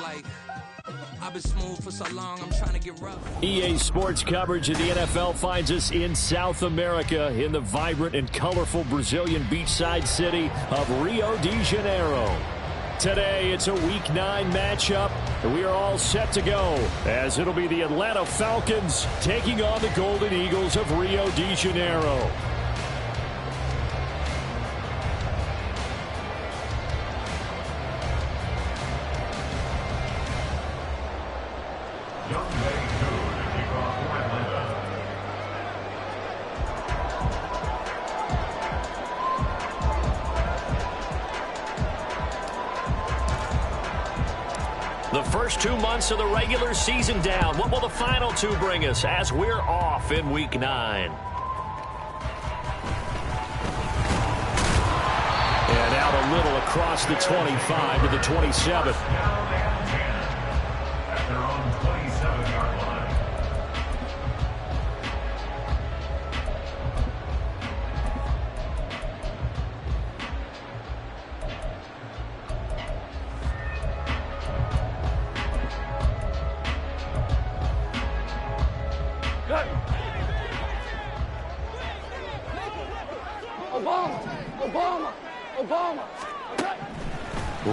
like I've been smooth for so long, I'm trying to get rough. EA Sports coverage of the NFL finds us in South America in the vibrant and colorful Brazilian beachside city of Rio de Janeiro. Today, it's a Week 9 matchup, and we are all set to go, as it'll be the Atlanta Falcons taking on the Golden Eagles of Rio de Janeiro. The first 2 months of the regular season down. What will the final 2 bring us as we're off in Week 9? And out a little across the 25 to the 27. At their own 27-yard line. Obama.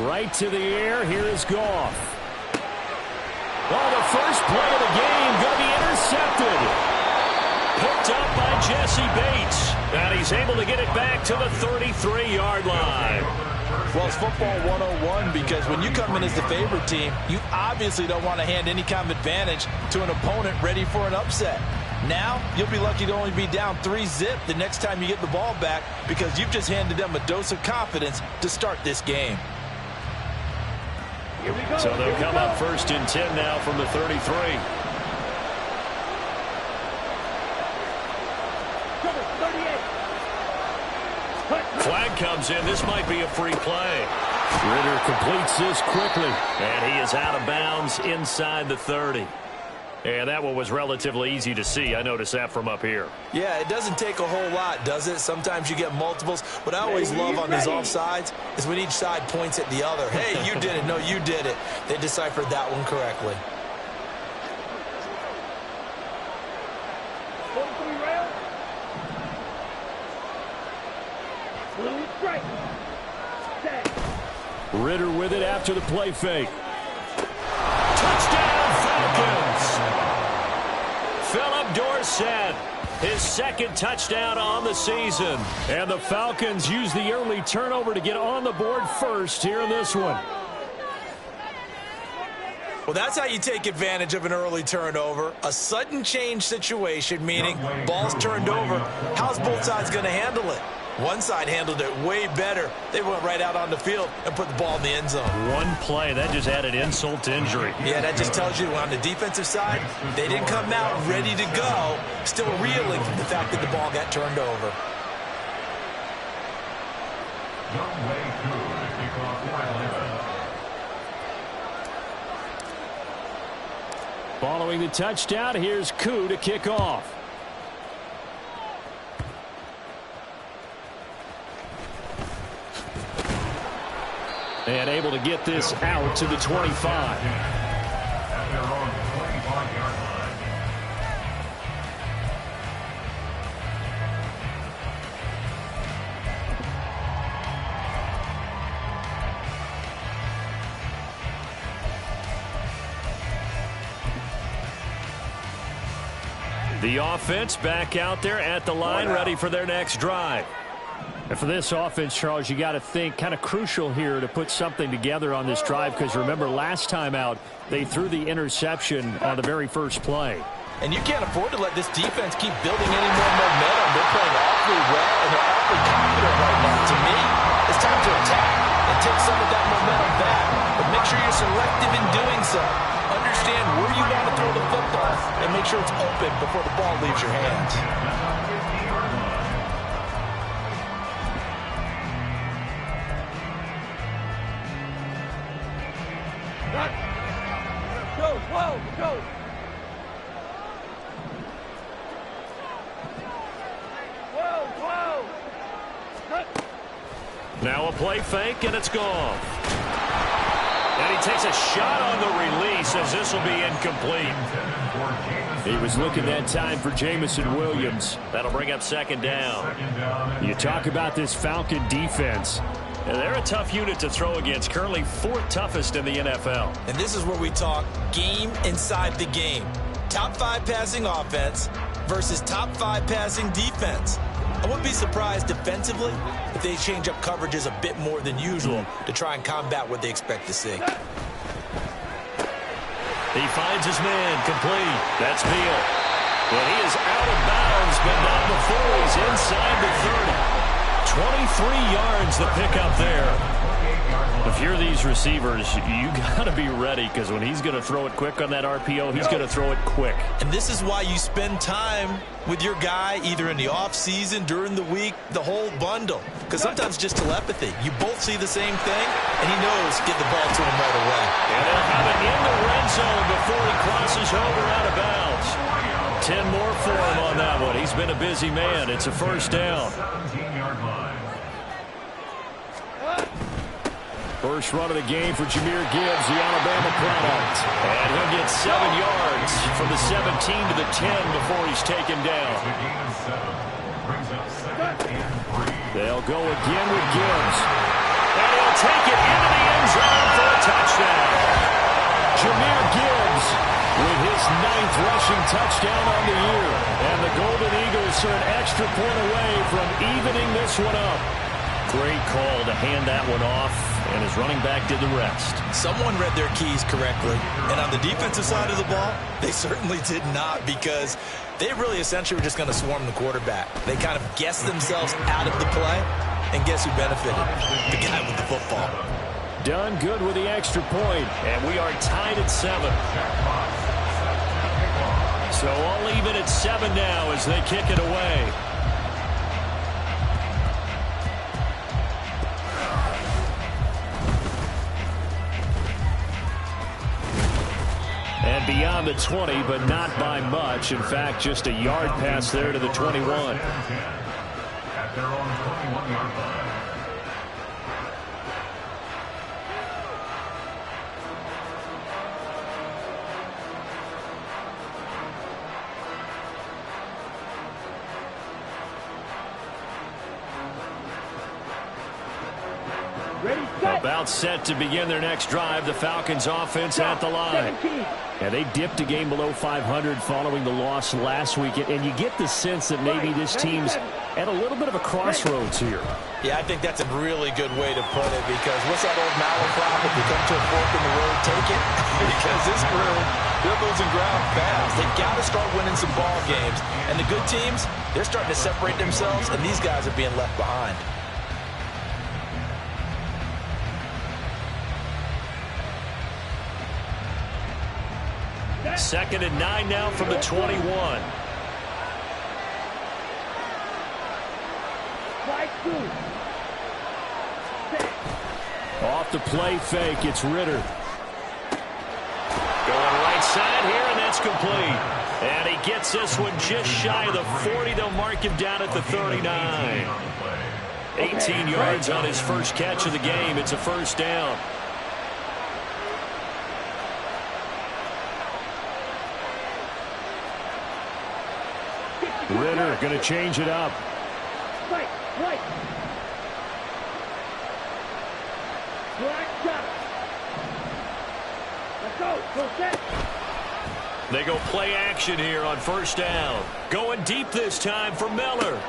Right to the air. Here is Goff. Oh, the first play of the game going to be intercepted. Picked up by Jesse Bates. And he's able to get it back to the 33-yard line. Well, it's football 101 because when you come in as the favorite team, you obviously don't want to hand any kind of advantage to an opponent ready for an upset. Now, you'll be lucky to only be down 3-zip the next time you get the ball back because you've just handed them a dose of confidence to start this game. So they'll come up first and 10 now from the 33. Flag comes in. This might be a free play. Ritter completes this quickly, and he is out of bounds inside the 30. And that one was relatively easy to see. I noticed that from up here. Yeah, it doesn't take a whole lot, does it? Sometimes you get multiples. What I always love on these offsides is when each side points at the other. Hey, you did it. No, you did it. They deciphered that one correctly. Ritter with it after the play fake. Touchdown, Falcons! Philip Dorsett, his second touchdown on the season. And the Falcons use the early turnover to get on the board first here in this one. Well, that's how you take advantage of an early turnover. A sudden change situation, meaning ball's turned over. How's both sides going to handle it? One side handled it way better. They went right out on the field and put the ball in the end zone. One play, that just added insult to injury. Yeah, that just tells you on the defensive side, they didn't come out ready to go, still reeling from the fact that the ball got turned over. Following the touchdown, here's Koo to kick off. And able to get this out to the 25. At their own 25-yard line. The offense back out there at the line, ready for their next drive. And for this offense, Charles, you got to think kind of crucial here to put something together on this drive because remember last time out they threw the interception on the very first play. And you can't afford to let this defense keep building any more momentum. They're playing awfully well and they're awfully confident right now. To me, it's time to attack and take some of that momentum back. But make sure you're selective in doing so. Understand where you want to throw the football and make sure it's open before the ball leaves your hands. Go. Now a play fake, and it's gone. And he takes a shot on the release as this will be incomplete. He was looking that time for Jamison Williams. That'll bring up second down. You talk about this Falcon defense. They're a tough unit to throw against, currently 4th toughest in the NFL. And this is where we talk game inside the game. Top 5 passing offense versus top 5 passing defense. I wouldn't be surprised defensively if they change up coverages a bit more than usual to try and combat what they expect to see. He finds his man, complete. That's Beal. But he is out of bounds, but not before he's inside the 30. 23 yards the pickup there. If you're these receivers, you got to be ready, because when he's going to throw it quick on that RPO, he's going to throw it quick. And this is why you spend time with your guy either in the offseason, during the week, the whole bundle. Because sometimes just telepathy. You both see the same thing, and he knows get the ball to him right away. And they'll have it in the red zone before he crosses over out of bounds. 10 more for him on that one. He's been a busy man. It's a first down. 17-yard line. First run of the game for Jahmyr Gibbs, the Alabama product. And he'll get 7 yards from the 17 to the 10 before he's taken down. They'll go again with Gibbs. And he'll take it into the end zone for a touchdown. Jahmyr Gibbs with his 9th rushing touchdown on the year. And the Golden Eagles are an extra point away from evening this one up. Great call to hand that one off, and his running back did the rest. Someone read their keys correctly, and on the defensive side of the ball, they certainly did not, because they really essentially were just going to swarm the quarterback. They kind of guessed themselves out of the play, and guess who benefited? The guy with the football. Done good with the extra point, and we are tied at 7. So all even at 7 now as they kick it away. And beyond the 20, but not by much. In fact, just a yard pass there to the 21. At their own 21-yard line. About set to begin their next drive. The Falcons offense at the line. And they dipped a game below 500 following the loss last week. And you get the sense that maybe this team's at a little bit of a crossroads here. Yeah, I think that's a really good way to put it, because what's that old malaprop? If you come to a fork in the road, take it. Because this crew, they're losing ground fast. They've got to start winning some ball games. And the good teams, they're starting to separate themselves, and these guys are being left behind. Second and 9 now from the 21. Off the play fake, it's Ritter. Going right side here, and that's complete. And he gets this one just shy of the 40. They'll mark him down at the 39. 18 yards on his first catch of the game. It's a first down. Ritter going to change it up. They go play action here on first down. Going deep this time for Miller.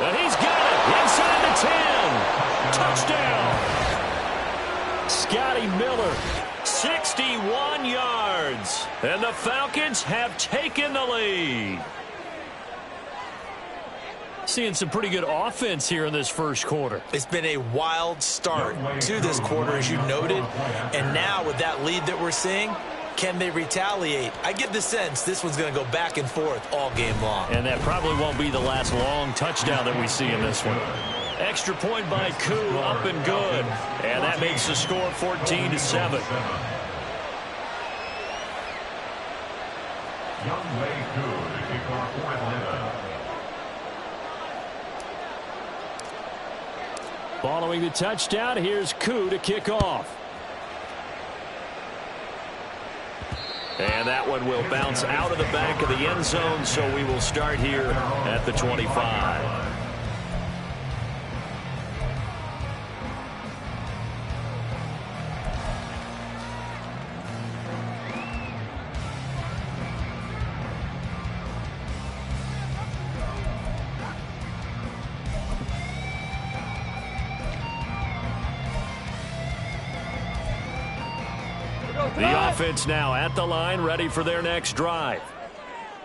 And he's got it inside the 10. Touchdown. Scotty Miller, 61 yards. And the Falcons have taken the lead. Seeing some pretty good offense here in this first quarter. It's been a wild start to this quarter, as you noted. And now with that lead that we're seeing, can they retaliate? I get the sense this one's going to go back and forth all game long. And that probably won't be the last long touchdown that we see in this one. Extra point by Koo, up and good. And that makes the score 14-7. Young Wei Koo to kick off for Atlanta. Following the touchdown, here's Koo to kick off. And that one will bounce out of the back of the end zone, so we will start here at the 25. The offense now at the line, ready for their next drive.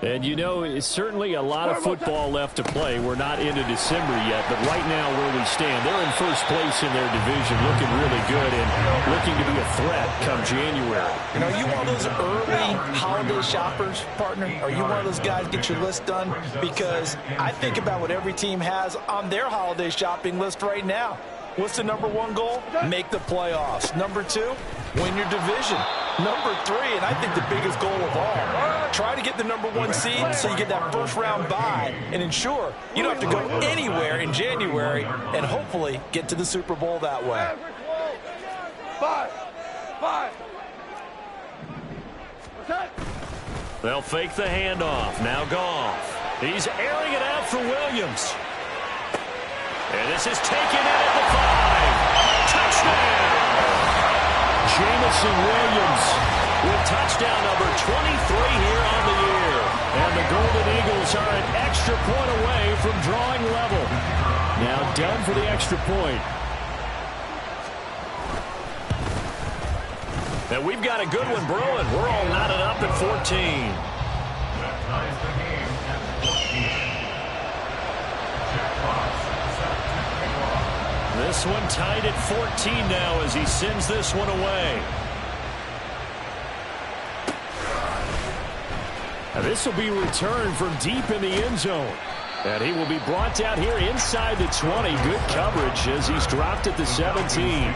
And, you know, it's certainly a lot of football left to play. We're not into December yet, but right now where we stand, they're in first place in their division, looking really good and looking to be a threat come January. You know, are you one of those early holiday shoppers, partner? Are you one of those guys get your list done? Because I think about what every team has on their holiday shopping list right now. What's the number one goal? Make the playoffs. Number two, win your division. Number three, and I think the biggest goal of all, try to get the number one seed so you get that first round bye and ensure you don't have to go anywhere in January and hopefully get to the Super Bowl that way. Five. They'll fake the handoff. Now Goff. He's airing it out for Williams. And this is taken in at the 5. Touchdown! Jamison Williams with touchdown number 23 here on the year. And the Golden Eagles are an extra point away from drawing level. Now done for the extra point. And we've got a good one brewing. We're all knotted up at 14. This one tied at 14 now as he sends this one away. Now this will be returned from deep in the end zone. And he will be brought down here inside the 20. Good coverage as he's dropped at the 17.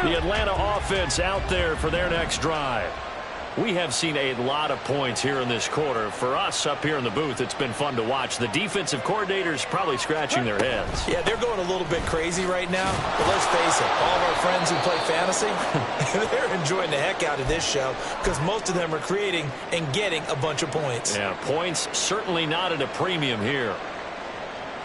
The Atlanta offense out there for their next drive. We have seen a lot of points here in this quarter. For us up here in the booth, it's been fun to watch. The defensive coordinators probably scratching their heads. Yeah, they're going a little bit crazy right now. But let's face it, all of our friends who play fantasy, they're enjoying the heck out of this show because most of them are creating and getting a bunch of points. Yeah, points certainly not at a premium here.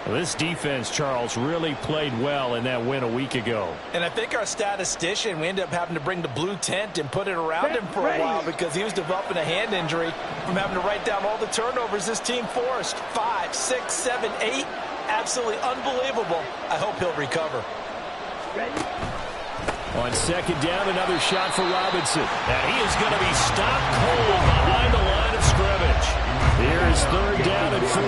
Well, this defense, Charles, really played well in that win a week ago. And I think our statistician, we ended up having to bring the blue tent and put it around him for a while because he was developing a hand injury from having to write down all the turnovers this team forced. 5, 6, 7, 8. Absolutely unbelievable. I hope he'll recover. On second down, another shot for Robinson. And he is going to be stopped cold behind the line of scrimmage. Here is third down and 4.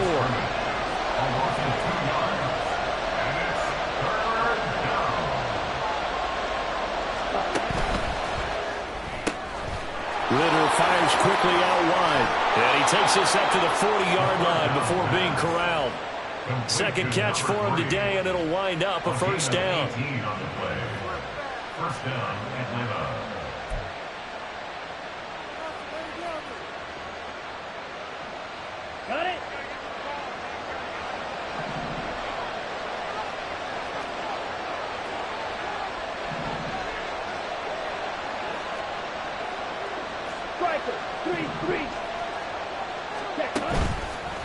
Ritter fires quickly out wide. And he takes this up to the 40-yard line before being corralled. Second catch for him today, and it'll wind up a first down. First down, Atlanta. Got it.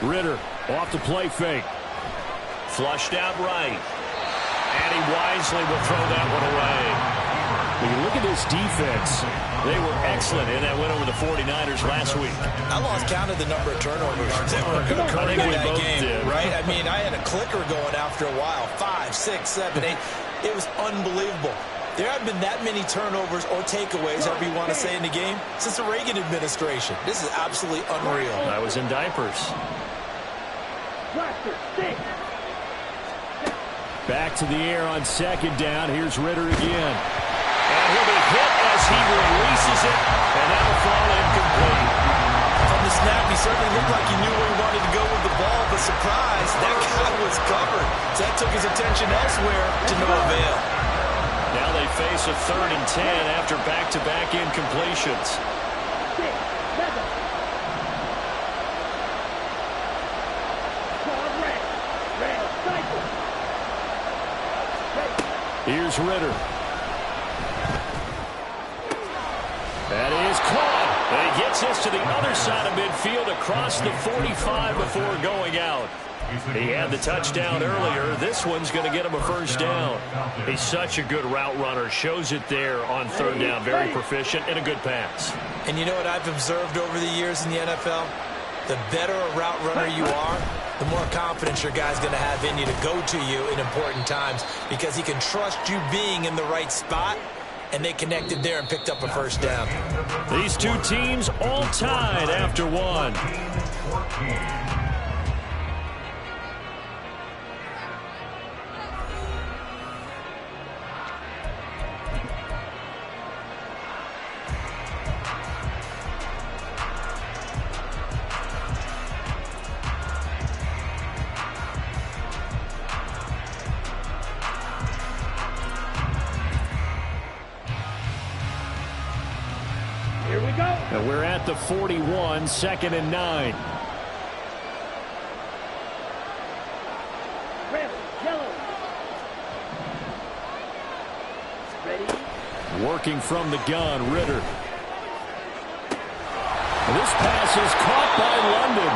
Ritter off the play fake. Flushed out right. And he wisely will throw that one away. When you look at this defense, they were excellent in that win over the 49ers last week. I lost count of the number of turnovers that were occurring in that game, right? I mean, I had a clicker going after a while. 5, 6, 7, 8. It was unbelievable. There haven't been that many turnovers or takeaways, however you want to say, in the game since the Reagan administration. This is absolutely unreal. I was in diapers. Back to the air on second down. Here's Ritter again. And he'll be hit as he releases it, and that'll fall incomplete. From the snap, he certainly looked like he knew where he wanted to go with the ball, but surprise, that guy was covered. So that took his attention elsewhere to no avail. Now they face a 3rd and 10 after back-to-back incompletions. Here's Ritter. That is caught. And he gets this to the other side of midfield across the 45 before going out. He had the touchdown earlier. This one's going to get him a first down. He's such a good route runner. Shows it there on third down. Very proficient and a good pass. And you know what I've observed over the years in the NFL? The better a route runner you are, the more confidence your guy's going to have in you to go to you in important times because he can trust you being in the right spot, and they connected there and picked up a first down. These two teams all tied after one. And we're at the 41, 2nd and 9. Red, yellow. Ready. Working from the gun, Ritter. And this pass is caught by London.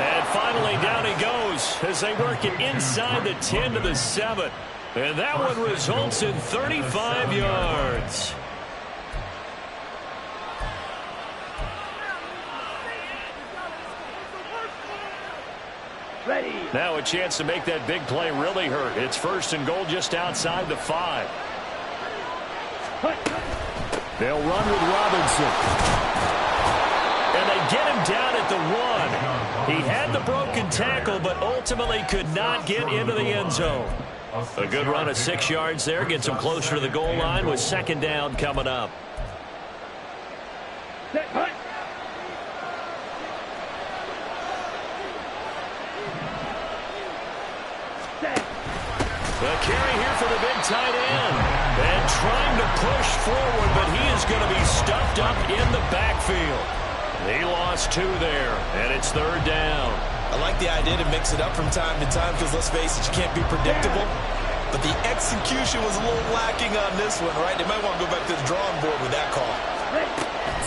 And finally down he goes as they work it inside the 10 to the 7. And that one results in 35 yards. Ready. Now a chance to make that big play really hurt. It's 1st and goal just outside the 5. They'll run with Robinson. And they get him down at the 1. He had the broken tackle, but ultimately could not get into the end zone. A good run of 6 yards there. Gets him closer to the goal line with 2nd down coming up. The carry here for the big tight end. And trying to push forward, but he is going to be stuffed up in the backfield. He lost 2 there, and it's 3rd down. I like the idea to mix it up from time to time because, let's face it, you can't be predictable. But the execution was a little lacking on this one, right? They might want to go back to the drawing board with that call.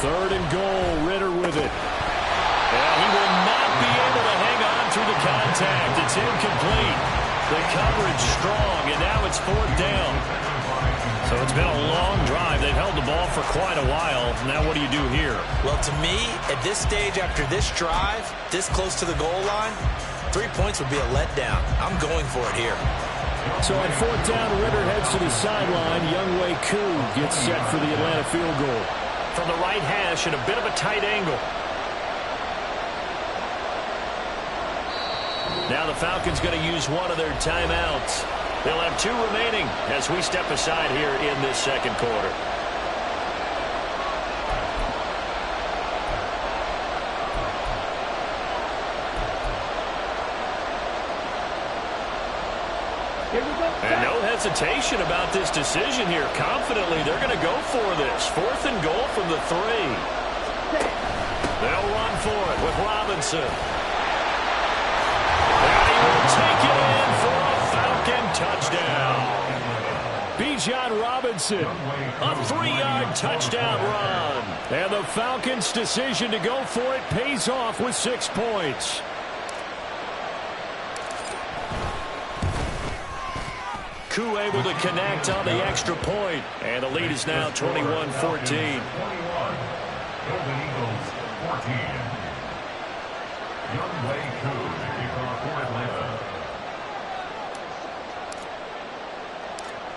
3rd and goal, Ritter with it. And he will not be able to hang on through the contact. It's incomplete. The coverage strong, and now it's 4th down. So it's been a long drive. They've held the ball for quite a while. Now what do you do here? Well, to me, at this stage after this drive, this close to the goal line, 3 points would be a letdown. I'm going for it here. So on 4th down, Ritter heads to the sideline. Younghoe Koo gets set for the Atlanta field goal. From the right hash at a bit of a tight angle. Now the Falcons going to use one of their timeouts. They'll have 2 remaining as we step aside here in this 2nd quarter. And no hesitation about this decision here. Confidently, they're going to go for this. 4th and goal from the 3. They'll run for it with Robinson. And he will take it in for a Falcon touchdown. Bijan Robinson, a 3-yard touchdown run. And the Falcons' decision to go for it pays off with 6 points. Koo able to connect on the extra point. And the lead is now 21-14.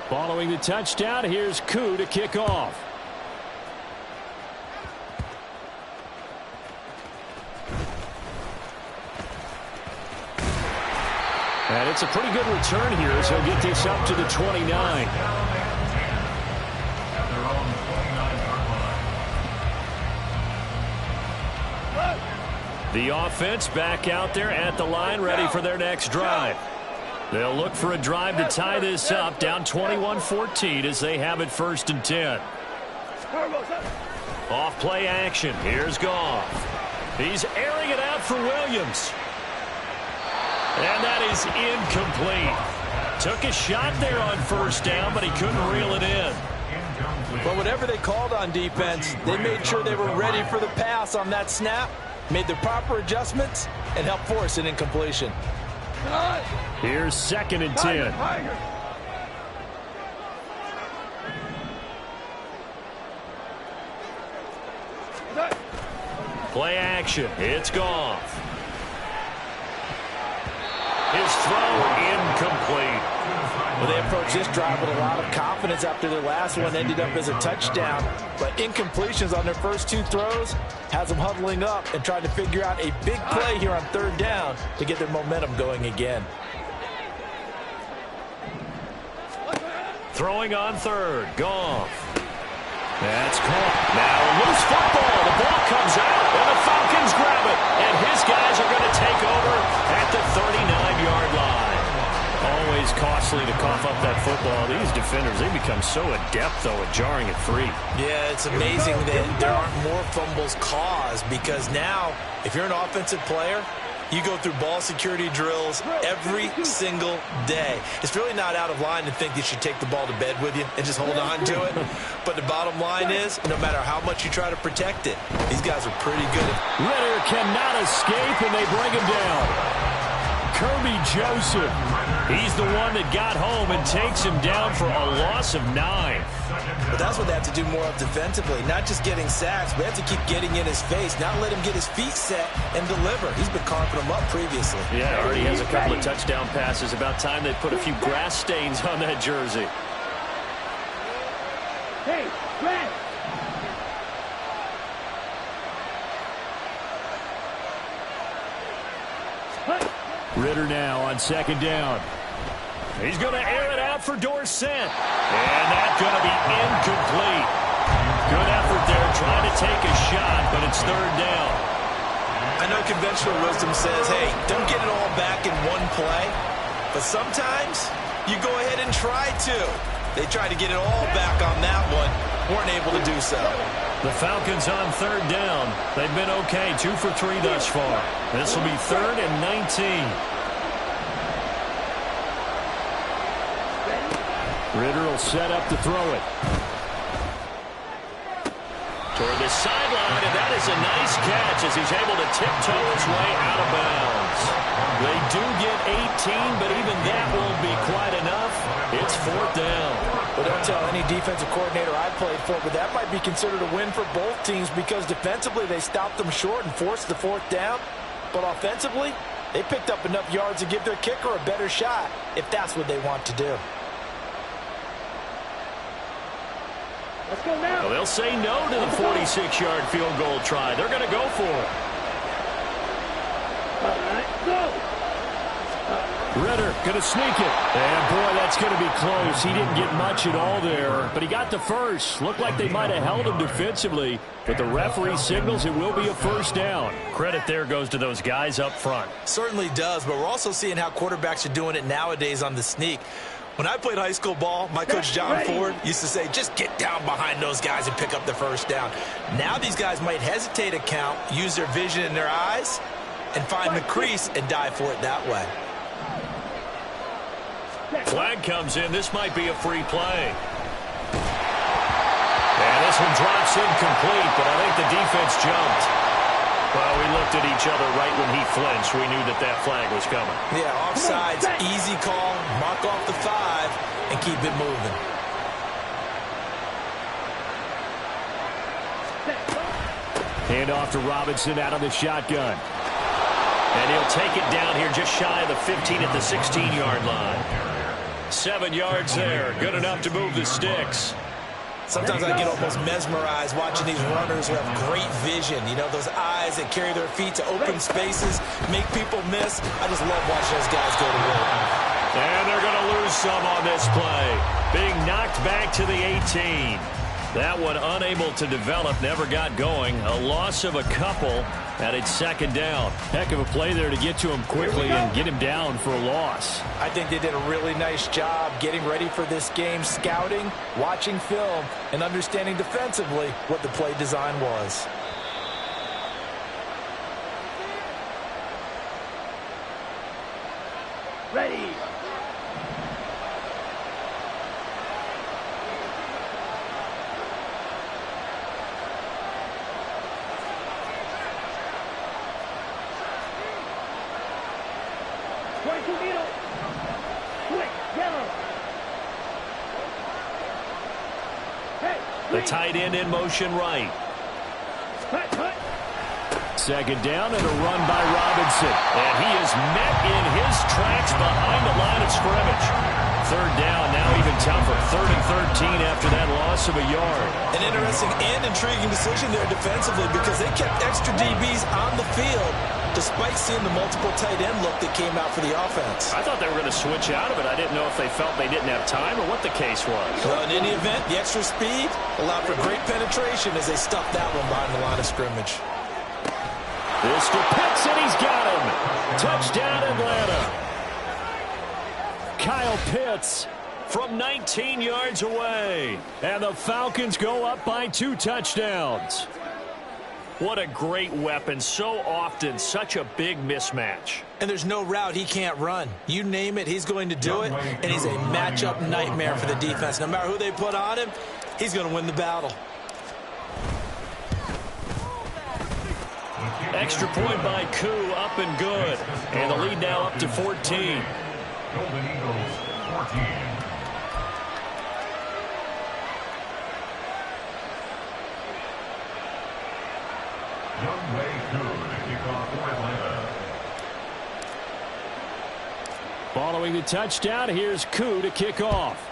Following the touchdown, here's Koo to kick off. And it's a pretty good return here as he'll get this up to the 29. The offense back out there at the line, ready for their next drive. They'll look for a drive to tie this up, down 21-14 as they have it 1st and 10. Off play action. Here's Goff. He's airing it out for Williams. And that is incomplete. Took a shot there on first down, but he couldn't reel it in. But whatever they called on defense, they made sure they were ready for the pass on that snap, made the proper adjustments, and helped force an incompletion. Here's 2nd and 10. Play action. It's Goff. His throw incomplete. Well, they approached this drive with a lot of confidence after their last one ended up as a touchdown. But incompletions on their first 2 throws has them huddling up and trying to figure out a big play here on 3rd down to get their momentum going again. Throwing on 3rd. Goff. That's caught. Now a loose football. The ball comes out, and the Falcons grab it. And his guys are going to take over at the 39-yard line. Always costly to cough up that football. These defenders, they become so adept, though, at jarring it free. Yeah, it's amazing that there aren't more fumbles caused because now, if you're an offensive player, you go through ball security drills every single day. It's really not out of line to think you should take the ball to bed with you and just hold on to it. But the bottom line is, no matter how much you try to protect it, these guys are pretty good. Ritter cannot escape, and they bring him down. Kirby Joseph. He's the one that got home and takes him down for a loss of 9. But that's what they have to do more of defensively, not just getting sacks, but they have to keep getting in his face, not let him get his feet set and deliver. He's been carving them up previously. Yeah, already has a couple of touchdown passes. About time they put a few grass stains on that jersey. Hey, Brad! Ritter now on 2nd down. He's going to air it out for Dorsett. And that's going to be incomplete. Good effort there trying to take a shot, but it's 3rd down. I know conventional wisdom says, hey, don't get it all back in one play. But sometimes you go ahead and try to. They tried to get it all back on that one. Weren't able to do so. The Falcons on 3rd down. They've been okay, 2 for 3 thus far. This will be 3rd and 19. Ritter will set up to throw it. Toward the sideline, and that is a nice catch as he's able to tiptoe his way out of bounds. They do get 18, but even that won't be quite enough. It's 4th down. Well, don't tell any defensive coordinator I played for, but that might be considered a win for both teams because defensively they stopped them short and forced the 4th down. But offensively, they picked up enough yards to give their kicker a better shot if that's what they want to do. Let's go now. Well, they'll say no to the 46-yard field goal try. They're going to go for it. All right, go. Ritter going to sneak it. And, boy, that's going to be close. He didn't get much at all there, but he got the first. Looked like they might have held him defensively, but the referee signals it will be a 1st down. Credit there goes to those guys up front. Certainly does, but we're also seeing how quarterbacks are doing it nowadays on the sneak. When I played high school ball, my coach John Ford used to say, just get down behind those guys and pick up the 1st down. Now these guys might hesitate a count, use their vision in their eyes, and find the crease and dive for it that way. Flag comes in. This might be a free play. And this one drops incomplete, but I think the defense jumped. Well, we looked at each other right when he flinched. We knew that that flag was coming. Yeah, offsides, easy call, mark off the 5, and keep it moving. Hand off to Robinson out of the shotgun. And he'll take it down here just shy of the 15 at the 16-yard line. 7 yards there. Good enough to move the sticks. Sometimes I get almost mesmerized watching these runners who have great vision. You know, those eyes that carry their feet to open spaces, make people miss. I just love watching those guys go to work. And they're going to lose some on this play. Being knocked back to the 18. That one unable to develop, never got going. A loss of a couple, and it's second down. Heck of a play there to get to him quickly and get him down for a loss. I think they did a really nice job getting ready for this game, scouting, watching film, and understanding defensively what the play design was. Ready. The tight end in motion right. Second down and a run by Robinson. And he is met in his tracks behind the line of scrimmage. Third down, now even tougher. 3rd and 13 after that loss of a yard. An interesting and intriguing decision there defensively because they kept extra DBs on the field despite seeing the multiple tight end look that came out for the offense. I thought they were going to switch out of it. I didn't know if they felt they didn't have time or what the case was. Well, in any event, the extra speed allowed for great penetration as they stuffed that one behind the line of scrimmage. This to Pitts, and he's got him. Touchdown, Atlanta. Kyle Pitts from 19 yards away. And the Falcons go up by 2 touchdowns. What a great weapon. So often, such a big mismatch. And there's no route he can't run. You name it, he's going to do it. And he's a matchup nightmare for the defense. No matter who they put on him, he's going to win the battle. Extra point by Koo, up and good. And the lead now up to 14. Golden Eagles 14. Youngway Koo to kick off for Atlanta. Following the touchdown, here's Koo to kick off.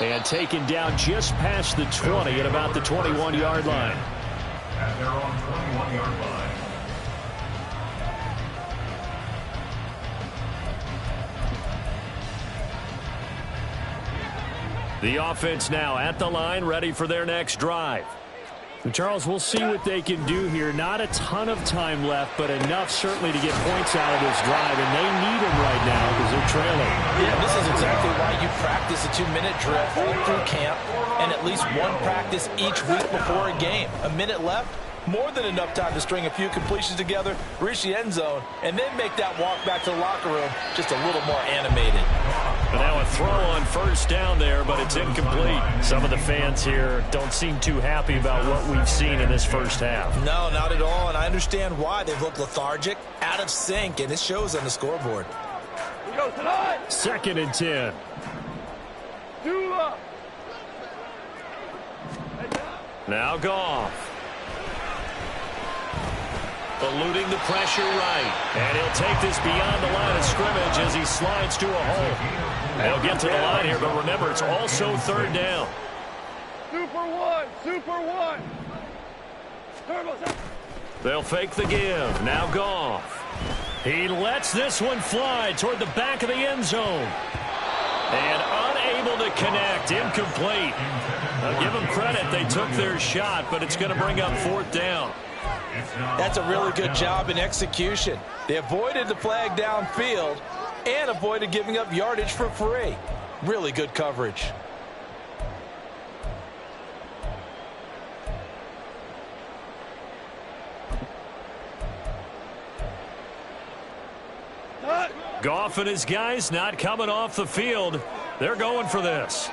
And taken down just past the 20 at about the 21-yard line. At their own 21-yard line. The offense now at the line, ready for their next drive. And Charles, we'll see what they can do here. Not a ton of time left, but enough certainly to get points out of this drive, and they need them right now because they're trailing. Yeah, this is exactly why you practice a 2-minute drill all through camp and at least one practice each week before a game. A minute left, more than enough time to string a few completions together, reach the end zone, and then make that walk back to the locker room just a little more animated. And now a throw on first down there, but it's incomplete. Some of the fans here don't seem too happy about what we've seen in this first half. No, not at all, and I understand why. They've looked lethargic, out of sync, and it shows on the scoreboard. We go tonight. 2nd and 10. Now Goff. Eluding the pressure right. And he'll take this beyond the line of scrimmage as he slides to a hole. They'll get to the line here, but remember, it's also 3rd down. Super one. They'll fake the give. Now Goff. He lets this one fly toward the back of the end zone. And unable to connect. Incomplete. Now give them credit. They took their shot, but it's going to bring up 4th down. That's a really good job in execution. They avoided the flag downfield and avoided giving up yardage for free. Really good coverage. Goff and his guys not coming off the field. They're going for this.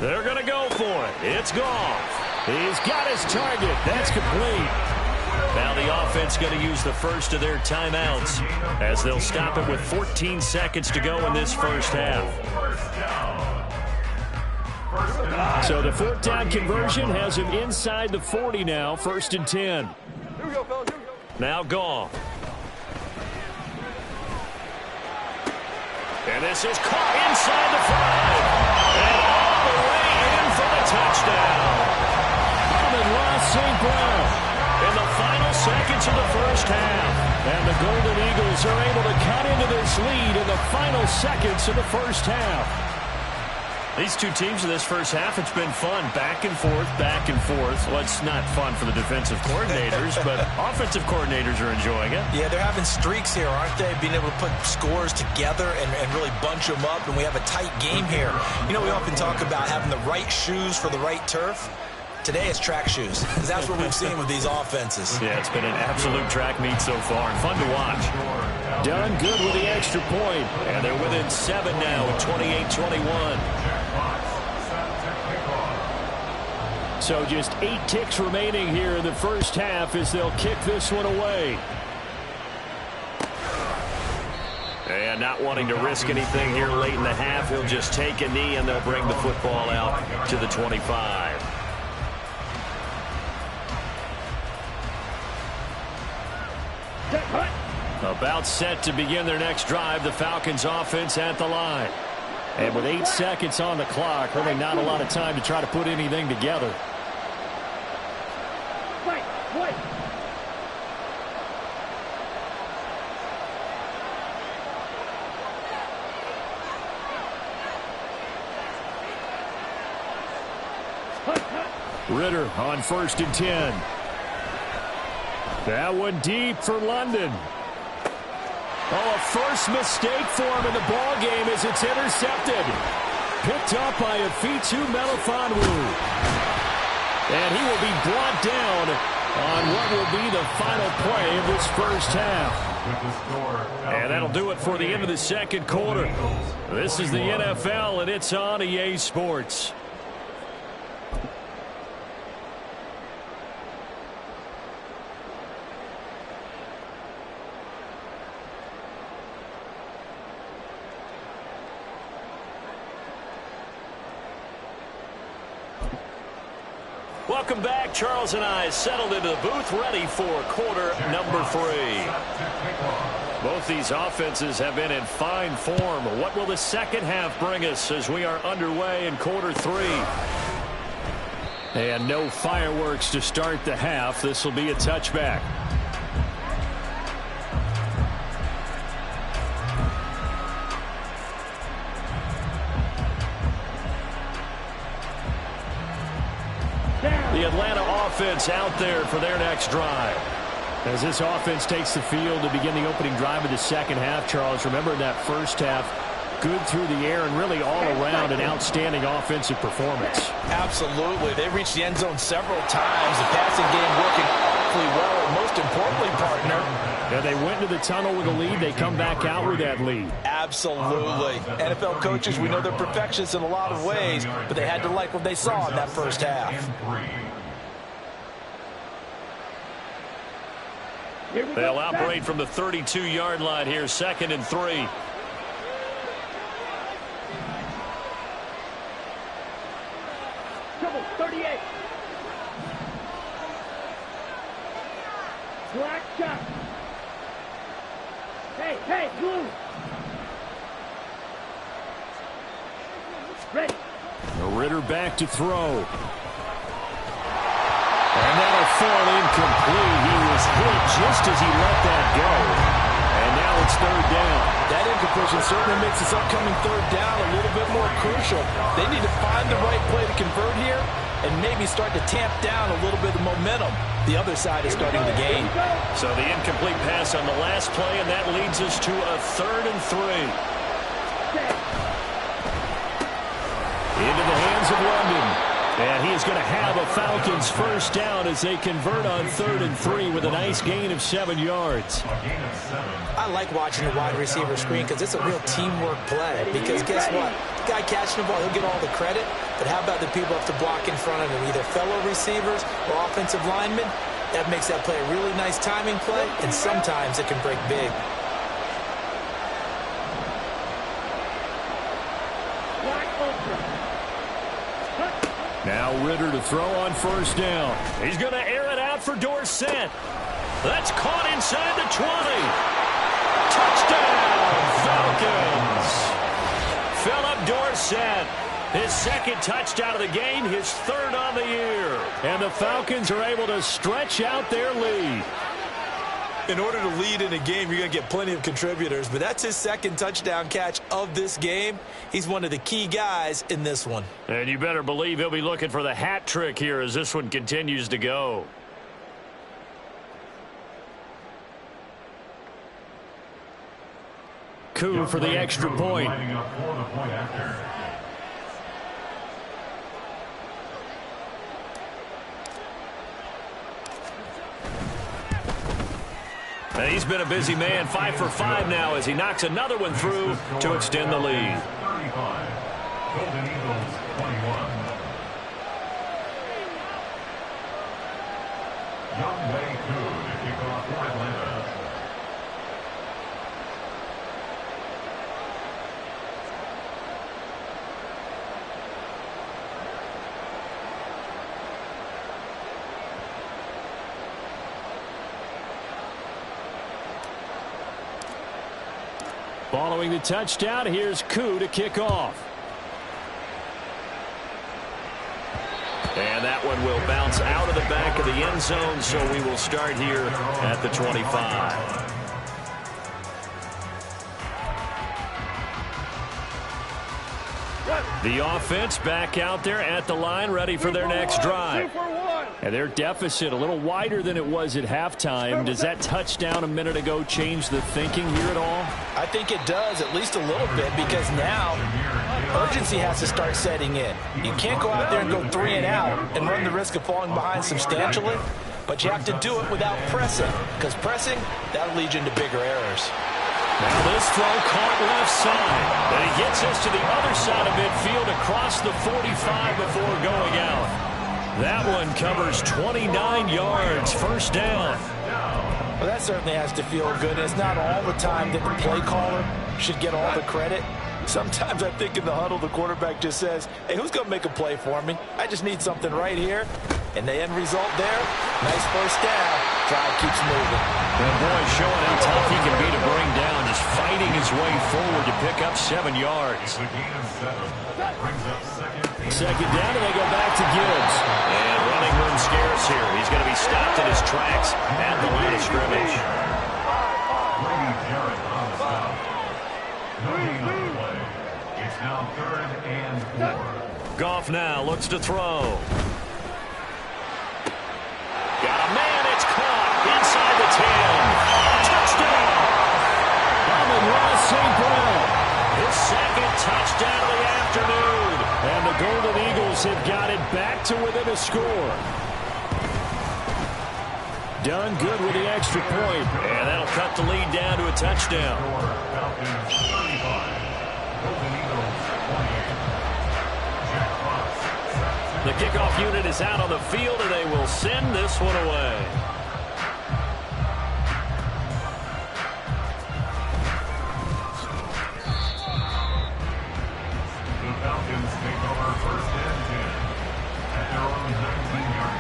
They're going to go for it. It's Goff. He's got his target. That's complete. Now the offense going to use the first of their timeouts as they'll stop it with 14 seconds to go in this first half. So the 4th down conversion has him inside the 40 now. 1st and 10. Here we go, fellas. Here we go. Now Goff. And this is caught inside the 5. And all the way in for the touchdown. Amon-Ra St. Brown. In the final seconds of the first half. And the Golden Eagles are able to cut into this lead in the final seconds of the first half. These two teams in this first half, it's been fun. Back and forth, back and forth. Well, it's not fun for the defensive coordinators, but offensive coordinators are enjoying it. Yeah, they're having streaks here, aren't they? Being able to put scores together and really bunch them up, and we have a tight game here. You know, we often talk about having the right shoes for the right turf. Today it's track shoes, because that's what we've seen with these offenses. Yeah, it's been an absolute track meet so far, and fun to watch. Done good with the extra point, and they're within 7 now at 28-21. So just 8 ticks remaining here in the first half as they'll kick this one away. And not wanting to risk anything here late in the half, he'll just take a knee and they'll bring the football out to the 25. About set to begin their next drive, the Falcons offense at the line. And with 8 seconds on the clock, really not a lot of time to try to put anything together. Ritter on 1st and 10. That one deep for London. Oh, a first mistake for him in the ball game as it's intercepted. Picked up by Afitu Melifonwu. And he will be brought down on what will be the final play of this first half. And that'll do it for the end of the second quarter. This is the NFL, and it's on EA Sports. Welcome back. Charles and I settled into the booth, ready for quarter number 3. Both these offenses have been in fine form. What will the second half bring us as we are underway in quarter 3? And no fireworks to start the half. This will be a touchback. The Atlanta offense out there for their next drive. As this offense takes the field to begin the opening drive of the second half, Charles, remember in that first half, good through the air and really all around an outstanding offensive performance. Absolutely. They reached the end zone several times. The passing game working awfully well. And most importantly, partner, and they went to the tunnel with a lead. They come back out with that lead. Absolutely. NFL coaches, we know they're perfectionists in a lot of ways, but they had to like what they saw in that first half. They'll operate from the 32-yard line here, 2nd and 3. Trouble, 38. Black shot. Hey, blue. Ready. Ritter back to throw. And that'll fall incomplete. He was hit just as he let that go. And now it's 3rd down. That incompletion certainly makes this upcoming 3rd down a little bit more crucial. They need to find the right play to convert here and maybe start to tamp down a little bit of momentum. The other side is starting the game. So the incomplete pass on the last play, and that leads us to a 3rd and 3. Into the hands of London. And he is going to have a Falcons first down as they convert on 3rd and 3 with a nice gain of 7 yards. I like watching the wide receiver screen because it's a real teamwork play. Because guess what? The guy catching the ball, he'll get all the credit. But how about the people up to block in front of him, either fellow receivers or offensive linemen? That makes that play a really nice timing play, and sometimes it can break big. Now Ritter to throw on 1st down. He's going to air it out for Dorsett. That's caught inside the 20. Touchdown, Falcons. Philip Dorsett, his 2nd touchdown of the game, his 3rd on the year. And the Falcons are able to stretch out their lead. In order to lead in a game, you're going to get plenty of contributors, but that's his second touchdown catch of this game. He's one of the key guys in this one. And you better believe he'll be looking for the hat trick here as this one continues to go. Coup for the extra point. And he's been a busy man, 5 for 5 now as he knocks another one through to extend the lead. 35. Golden Eagles 21. Young Wei Koo to kick off for Atlanta. Following the touchdown, here's Koo to kick off. And that one will bounce out of the back of the end zone, so we will start here at the 25. The offense back out there at the line, ready for their next drive. And their deficit a little wider than it was at halftime. Does that touchdown a minute ago change the thinking here at all? I think it does, at least a little bit, because now urgency has to start setting in. You can't go out there and go 3 and out and run the risk of falling behind substantially, but you have to do it without pressing, because pressing, that'll lead you into bigger errors. Now this throw caught left side, and he gets us to the other side of midfield across the 45 before going out. That one covers 29 yards, first down. Well, that certainly has to feel good. It's not all the time that the play caller should get all the credit. Sometimes I think in the huddle, the quarterback just says, hey, who's going to make a play for me? I just need something right here. And the end result there, nice first down. Drive keeps moving. And boy, showing how tough he can be to bring down, just fighting his way forward to pick up 7 yards. Second down, and they go back to Gibbs. And running room scarce here. He's going to be stopped in his tracks at the line of scrimmage. It's now 3rd and 4. Goff now looks to throw. Got a man, it's caught inside the 10. Touchdown! Amon-Ra St. Brown. His second touchdown of the afternoon. And the Golden Eagles have got it back to within a score. Done good with the extra point. And that'll cut the lead down to a touchdown. Falcons 35. Golden Eagles 28. The kickoff unit is out on the field, and they will send this one away. The Falcons take over 1st and 10 at their own 19-yard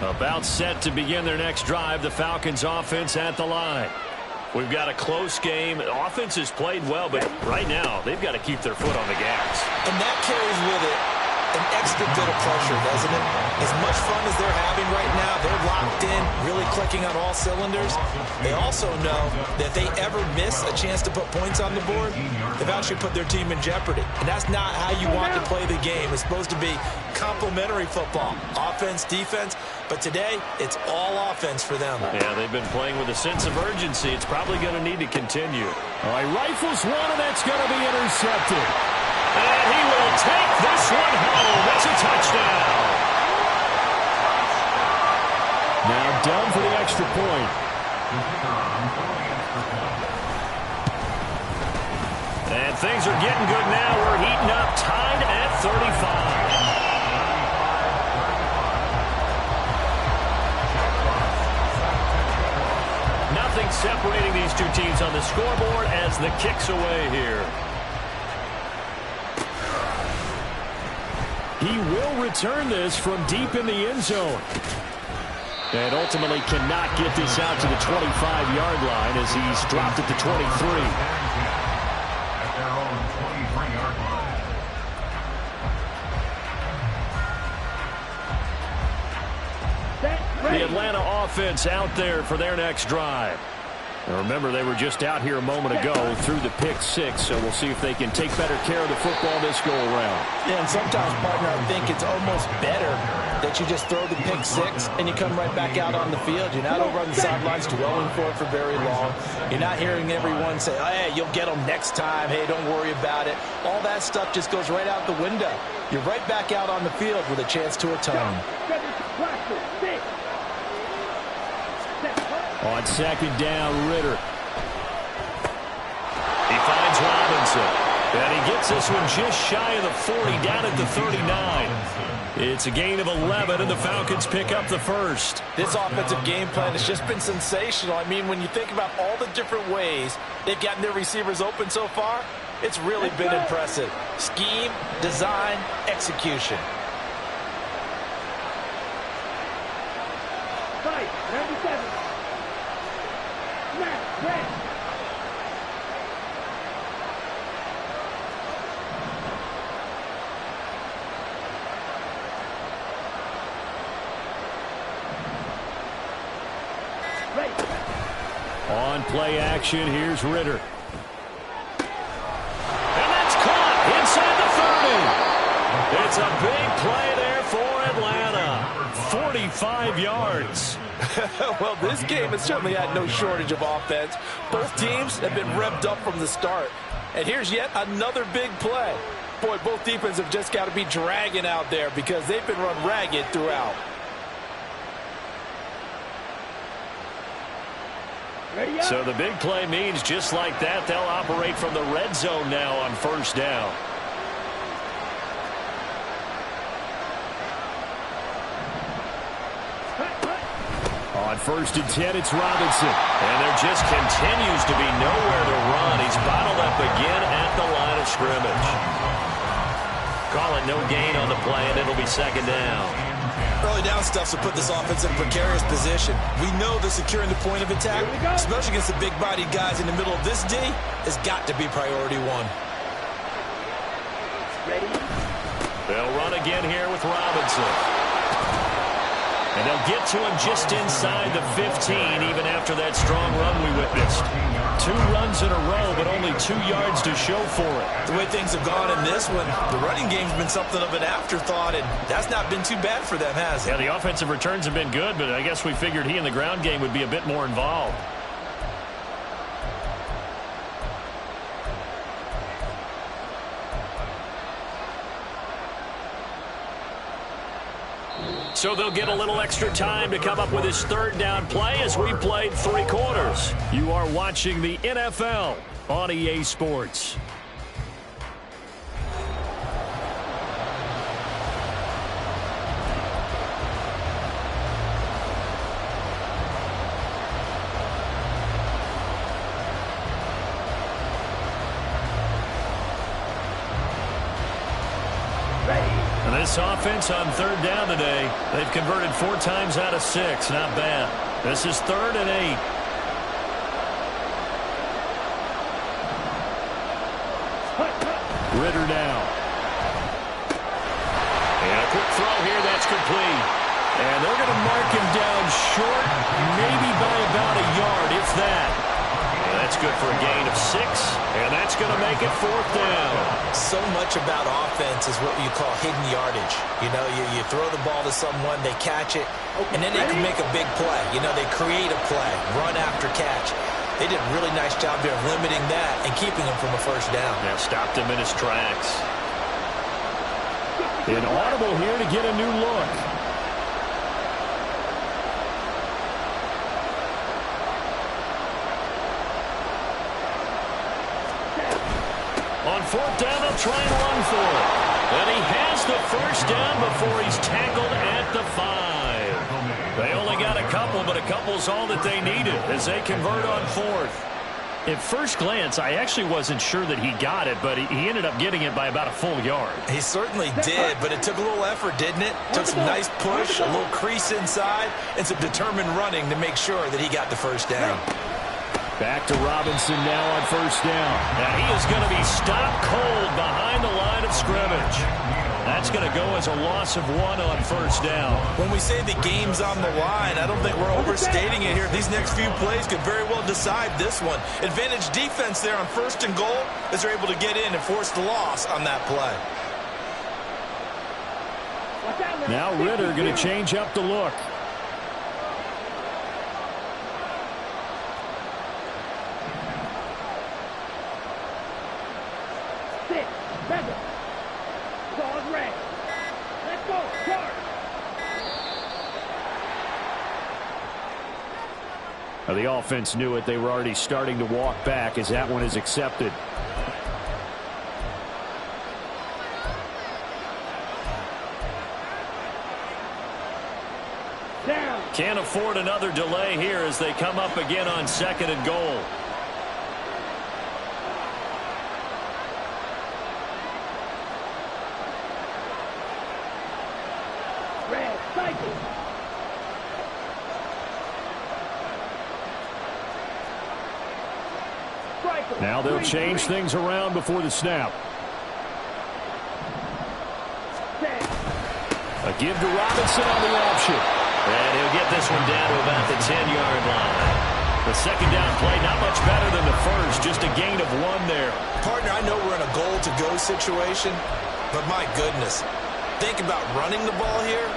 line. About set to begin their next drive, the Falcons offense at the line. We've got a close game. The offense has played well, but right now they've got to keep their foot on the gas. And that carries with it an extra bit of pressure, doesn't it? As much fun as they're having right now, they're locked in, really clicking on all cylinders. They also know that if they ever miss a chance to put points on the board, they've actually put their team in jeopardy. And that's not how you want to play the game. It's supposed to be complementary football, offense, defense. But today, it's all offense for them. Yeah, they've been playing with a sense of urgency. It's probably going to need to continue. All right, rifles one, and that's going to be intercepted. And he will take this one home. That's a touchdown. Now done for the extra point. And things are getting good now. We're heating up, tied at 35. Nothing separating these two teams on the scoreboard as the kick's away here. He will return this from deep in the end zone. And ultimately cannot get this out to the 25-yard line as he's dropped at the 23. At their own 23-yard line. Atlanta offense out there for their next drive. Now remember, they were just out here a moment ago through the pick six, so we'll see if they can take better care of the football this go-around. Yeah, and sometimes, partner, I think it's almost better that you just throw the pick six and you come right back out on the field. You're not over on the sidelines dwelling for it for very long. You're not hearing everyone say, oh, hey, you'll get them next time. Hey, don't worry about it. All that stuff just goes right out the window. You're right back out on the field with a chance to atone. On second down, Ritter. He finds Robinson. And he gets this one just shy of the 40, down at the 39. It's a gain of 11, and the Falcons pick up the first. This offensive game plan has just been sensational. I mean, when you think about all the different ways they've gotten their receivers open so far, it's really been impressive. Scheme, design, execution. Right, 97. Smash, red. On play action, here's Ritter. And that's caught inside the 30. It's a big play there for Atlanta. 45 yards. Well, this game has certainly had no shortage of offense. Both teams have been revved up from the start. And here's yet another big play. Boy, both defenses have just got to be dragging out there because they've been run ragged throughout. So the big play means just like that, they'll operate from the red zone now on first down. On first and 10, it's Robinson. And there just continues to be nowhere to run. He's bottled up again at the line of scrimmage. Call it no gain on the play, and it'll be second down. Early down stuff to put this offense in a precarious position. We know they're securing the point of attack, especially against the big-bodied guys in the middle of this D, has got to be priority one. Ready? They'll run again here with Robinson. And they'll get to him just inside the 15, even after that strong run we witnessed. 2 runs in a row, but only 2 yards to show for it. The way things have gone in this one, the running game's been something of an afterthought, and that's not been too bad for them, has it? Yeah, the offensive returns have been good, but I guess we figured he in the ground game would be a bit more involved. So they'll get a little extra time to come up with his third down play as we played 3 quarters. You are watching the NFL on EA Sports. This offense on third down today, they've converted 4 times out of 6. Not bad. This is 3rd and 8. Ritter down. And a quick throw here. That's complete. And they're going to mark him down short, maybe by about a yard, if that. And that's good for a gain of 6. And that's going to make it 4th down. So much about offense is what you call hidden yardage. You know, you throw the ball to someone, they catch it, and then they can make a big play. You know, they create a play, run after catch. They did a really nice job there of limiting that and keeping him from a first down. Yeah, stopped him in his tracks. Inaudible here to get a new look. On 4th down, they'll try and run for it. And he has the first down before he's tackled at the 5. They only got a couple, but a couple's all that they needed as they convert on 4th. At first glance, I actually wasn't sure that he got it, but he ended up getting it by about a full yard. He certainly did, but it took a little effort, didn't it? Took some nice push, a little crease inside, and some determined running to make sure that he got the first down. Back to Robinson now on 1st down. And he is going to be stopped cold behind the line of scrimmage. That's going to go as a loss of 1 on first down. When we say the game's on the line, I don't think we're overstating it here. These next few plays could very well decide this one. Advantage defense there on 1st and goal as they're able to get in and force the loss on that play. Now Ritter going to change up the look. Now the offense knew it. They were already starting to walk back as that one is accepted. Can't afford another delay here as they come up again on 2nd and goal. Red cycle. Now they'll change things around before the snap. A give to Robinson on the option. And he'll get this one down to about the 10-yard line. The 2nd down play, not much better than the first, just a gain of 1 there. Partner, I know we're in a goal-to-go situation, but my goodness, think about running the ball here.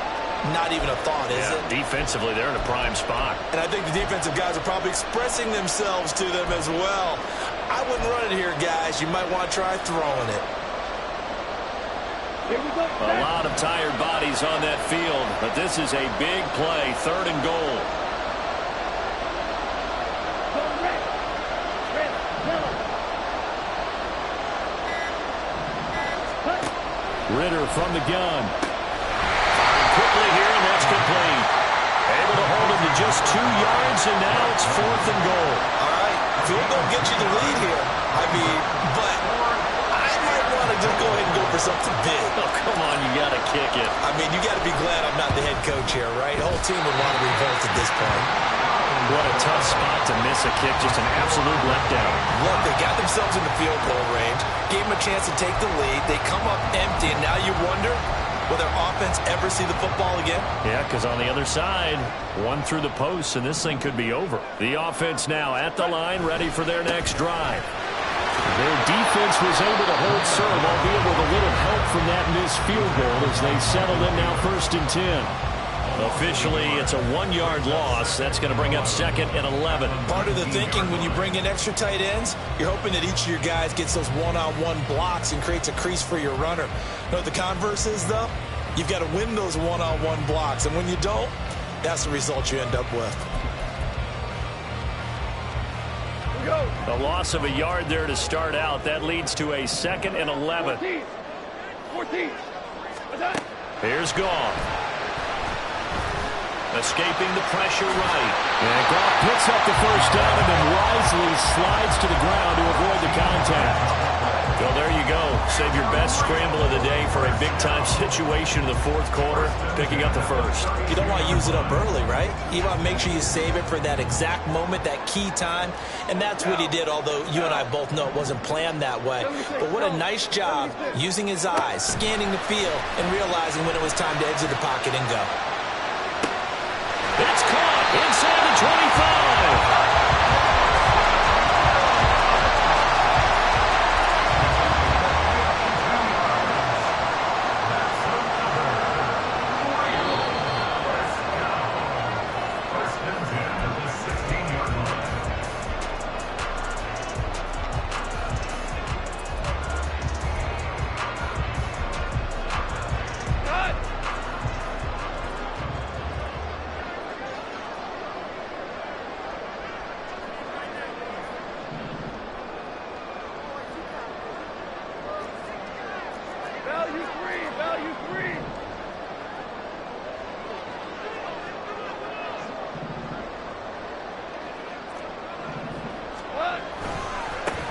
Not even a thought, is it? Defensively, they're in a prime spot. And I think the defensive guys are probably expressing themselves to them as well. I wouldn't run it here, guys. You might want to try throwing it. A lot of tired bodies on that field, but this is a big play, 3rd and goal. Ritter from the gun. Quickly here, and that's complete. Able to hold him to just 2 yards, and now it's 4th and goal. All right, field goal gets you the lead here. I mean, but I might want to just go ahead and go for something big. Oh, come on, you got to kick it. I mean, you got to be glad I'm not the head coach here, right? The whole team would want to revolt at this point. What a tough spot to miss a kick, just an absolute letdown. Look, they got themselves in the field goal range, gave them a chance to take the lead. They come up empty, and now you wonder, will their offense ever see the football again? Yeah, because on the other side, 1 through the post, and this thing could be over. The offense now at the line, ready for their next drive. Their defense was able to hold serve, albeit with a little help from that missed field goal as they settled in now 1st and 10. Officially, it's a 1-yard loss. That's going to bring up 2nd and 11. Part of the thinking when you bring in extra tight ends, you're hoping that each of your guys gets those one-on-one blocks and creates a crease for your runner. You know what the converse is, though? You've got to win those one-on-one blocks, and when you don't, that's the result you end up with. The loss of a yard there to start out. That leads to a 2nd and 11. 14. Here's Goff. Escaping the pressure right. And Goff picks up the first down and then wisely slides to the ground to avoid the contact. Well, there you go. Save your best scramble of the day for a big-time situation in the 4th quarter, picking up the first. You don't want to use it up early, right? You want to make sure you save it for that exact moment, that key time, and that's what he did, although you and I both know it wasn't planned that way. But what a nice job using his eyes, scanning the field, and realizing when it was time to exit the pocket and go. It's caught inside the 25.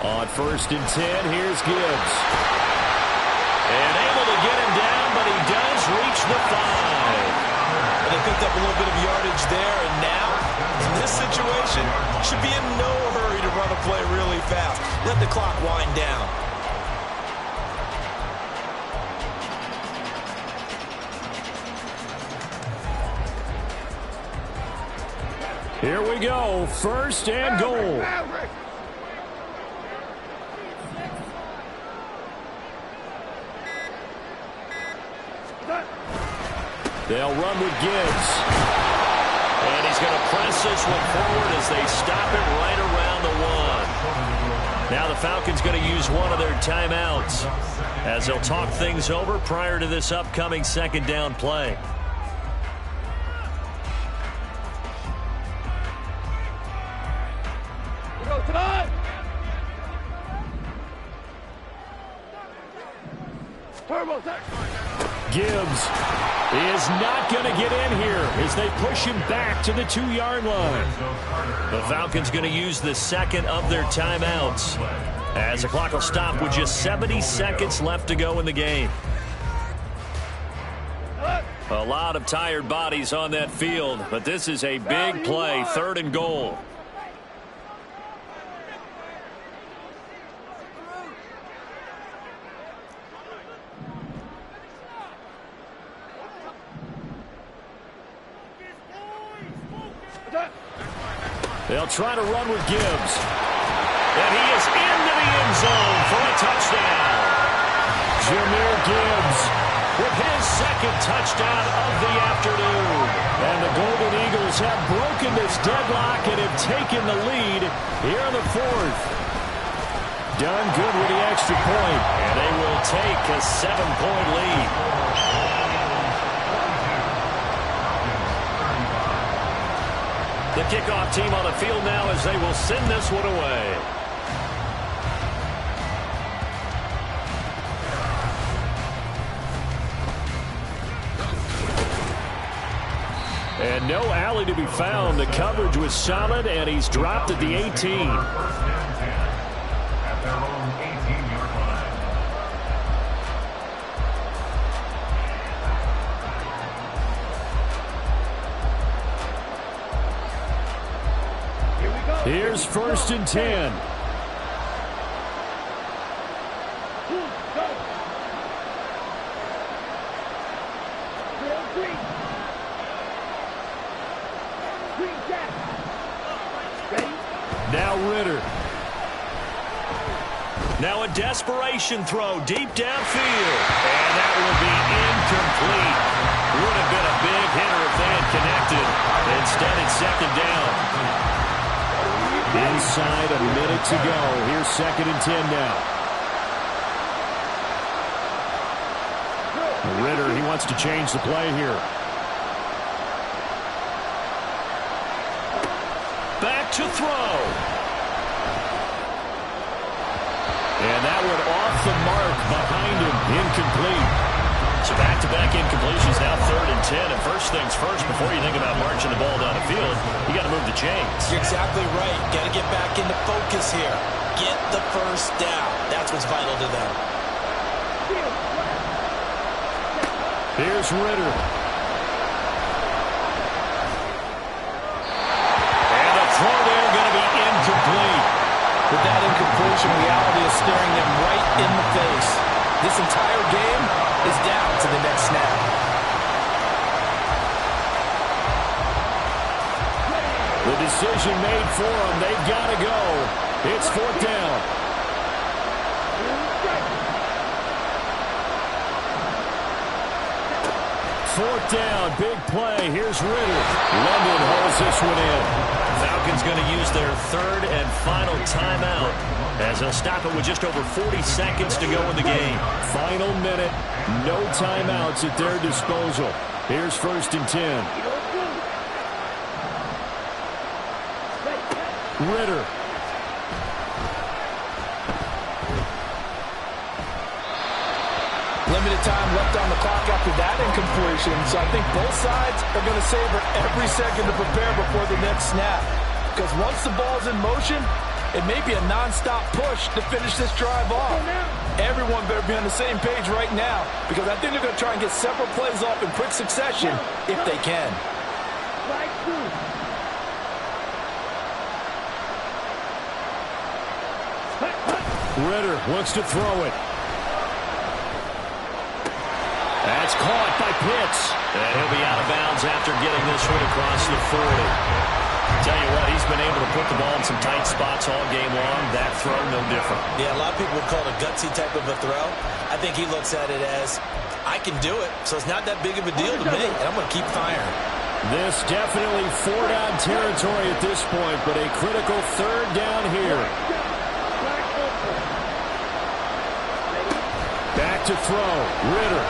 On 1st and 10, here's Gibbs. And able to get him down, but he does reach the 5. And they picked up a little bit of yardage there, and now, in this situation, should be in no hurry to run a play really fast. Let the clock wind down. Here we go. First and goal. They'll run with Gibbs. And he's going to press this one forward as they stop it right around the 1. Now the Falcons going to use one of their timeouts as they'll talk things over prior to this upcoming second down play. Gibbs is not going to get in here as they push him back to the 2-yard line. The Falcons going to use the second of their timeouts as the clock will stop with just 70 seconds left to go in the game. A lot of tired bodies on that field, but this is a big play, 3rd and goal. They'll try to run with Gibbs. And he is into the end zone for a touchdown. Jahmyr Gibbs with his second touchdown of the afternoon. And the Golden Eagles have broken this deadlock and have taken the lead here in the 4th. Done good with the extra point. And they will take a 7-point lead. The kickoff team on the field now as they will send this one away. And no alley to be found. The coverage was solid, and he's dropped at the 18. At their own 18-yard line. Here's 1st and 10. Now Ritter. Now a desperation throw deep downfield. And that will be incomplete. Would have been a big hitter if they had connected. Instead, it's 2nd down. Inside a minute to go. Here's 2nd and 10 now. Ritter, he wants to change the play here. Back to throw. And that one off the mark behind him. Incomplete. So back-to-back incompletions, now 3rd and 10. And first things first, before you think about marching the ball down the field, you got to move the chains. You're exactly right. Got to get back into focus here. Get the first down. That's what's vital to them. Here's Ritter. And a throw there going to be incomplete. With that incompletion, reality is staring them right in the face. This entire game is down to the next snap. The decision made for them. They've got to go. It's 4th down. Fourth down, big play. Here's Ritter. London holds this one in. Falcons going to use their 3rd and final timeout as they'll stop it with just over 40 seconds to go in the game. Final minute, no timeouts at their disposal. Here's 1st and 10. Ritter. Limited time left on the clock after that incompletion, so I think both sides are going to savor every second to prepare before the next snap. Because once the ball's in motion, it may be a non-stop push to finish this drive off. Everyone better be on the same page right now, because I think they're going to try and get several plays off in quick succession if they can. Ritter wants to throw it. That's caught by Pitts. And he'll be out of bounds after getting this one across the 40. Tell you He's been able to put the ball in some tight spots all game long. That throw, no different. Yeah, a lot of people would call it a gutsy type of a throw. I think he looks at it as, I can do it, so it's not that big of a deal to me, and I'm going to keep firing. This definitely 4-down territory at this point, but a critical 3rd down here. Back to throw. Ritter.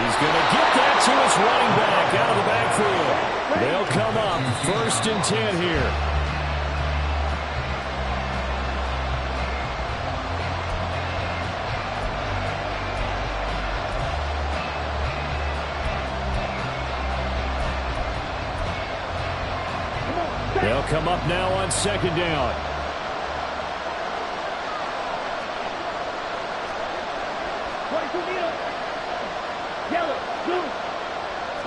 He's going to get that to his running back out of the backfield. They'll come up 1st and 10 here. They'll come up now on 2nd down. Yellow, blue,